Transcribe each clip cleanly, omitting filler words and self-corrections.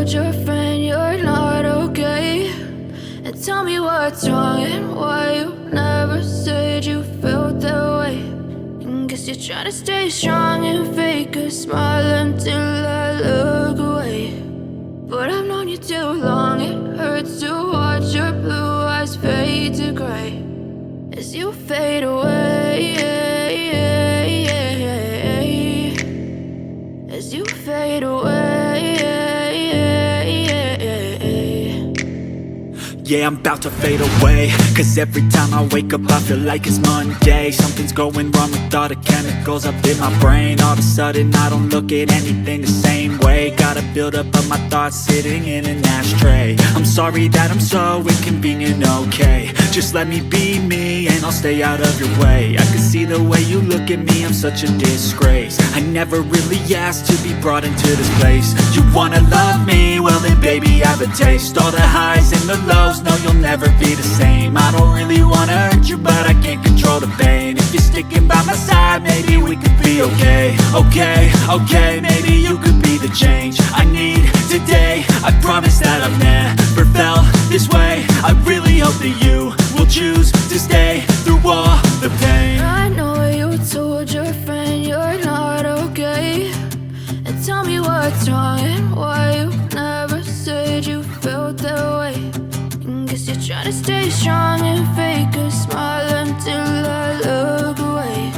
told your friend you're not okay? And tell me what's wrong and why you never said you felt that way. And guess you're trying to stay strong and fake a smile until I look away. But I've known you too long, it hurts to watch your blue eyes fade to gray as you fade away, as you fade away. Yeah, I'm about to fade away, cause every time I wake up I feel like it's Monday. Something's going wrong with all the chemicals up in my brain. All of a sudden I don't look at anything the same way. Got a buildup of my thoughts sitting in an ashtray. I'm sorry that I'm so inconvenient, okay? Just let me be me and I'll stay out of your way. I can see the way you look at me, I'm such a disgrace. I never really asked to be brought into this place. You wanna love me? Well then baby I have a taste. All the highs and the lows, no you'll never be the same. I don't really wanna hurt you but I can't control the pain. If you're sticking by my side maybe we could be okay. Okay, maybe you could be the change I need today. I promise that I've never felt this way. I really hope that you will choose to stay through all the pain. I know you told your friend you're not okay. And tell me what's wrong and why you never said you felt that way. And guess you're trying to stay strong and fake a smile until I look away.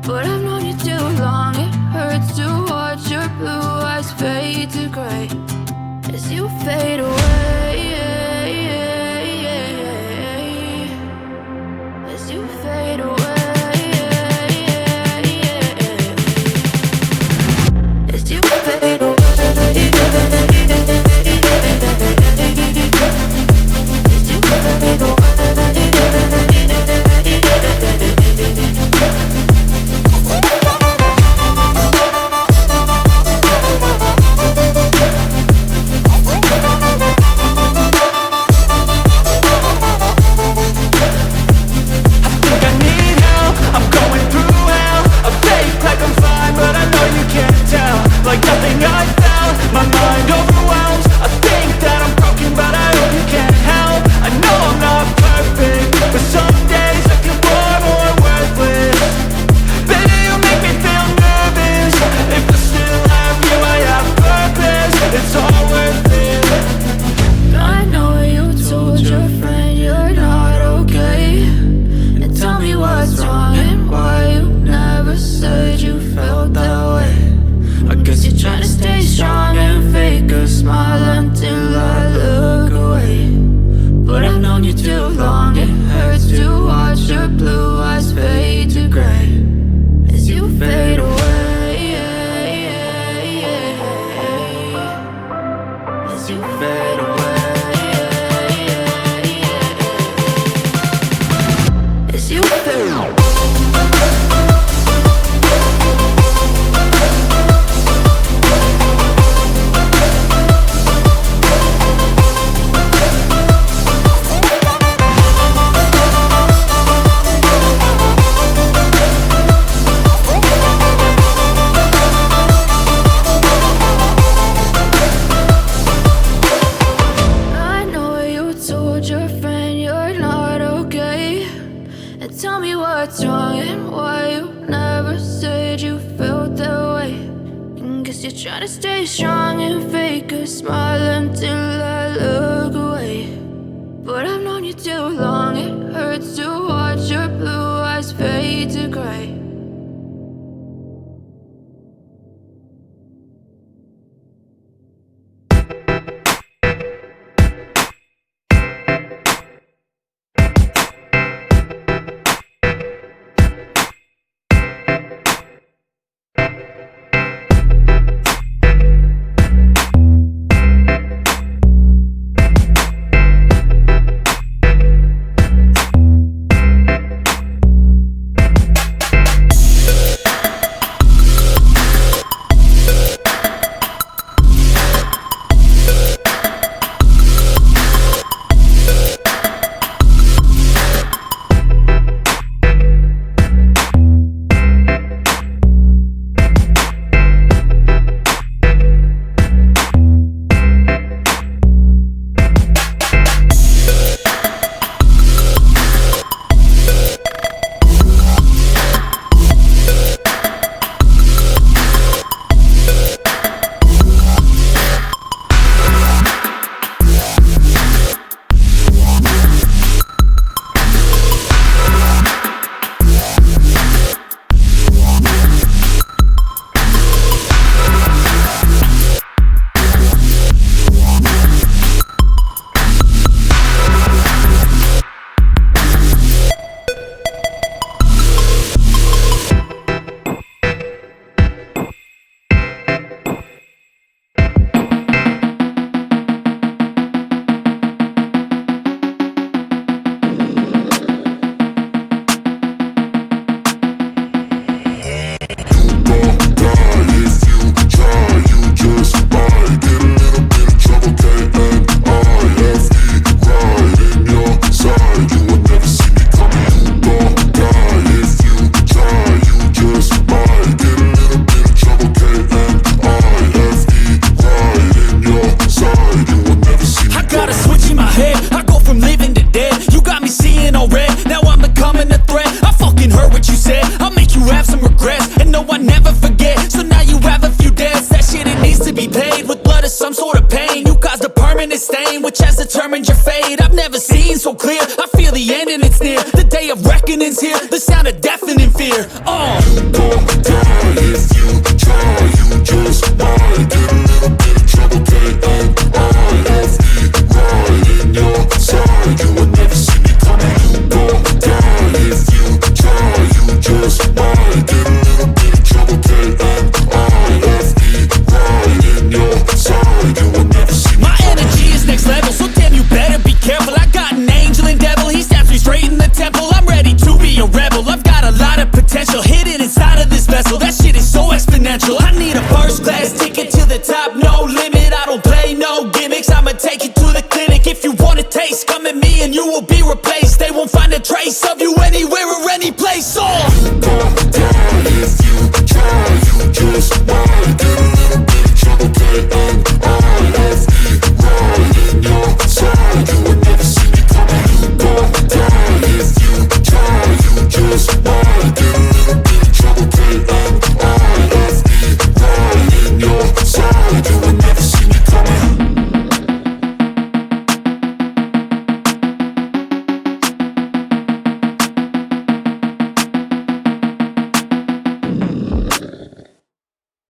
But I've known you too long, it hurts to watch your blue eyes fade to gray as you fade away, as you fade away, as you fade away. Like nothing I felt, my mind overwhelms. I think that I'm broken but I hope you can't help. I know I'm not perfect, but some days I feel more worthless. Baby, you make me feel nervous. If I still have you, I have purpose. It's all worth it. I know you told your friend you're not okay. And tell me what's wrong and why you never said you felt that way. I guess you're trying to stay strong and fake a smile until I look away. But I've known you too long, it hurts to watch your blue eyes fade to gray as you fade away, as you fade away, as you fade away. Tell me what's wrong and why you never said you felt that way. And guess you're trying to stay strong and fake a smile until I look away. But I've known you too long, it hurts to watch your blue eyes fade to gray. determined your fate. I've never seen so clear. I feel the end and it's near. The day of reckoning's here. The sound of deafening fear. You gon' die if you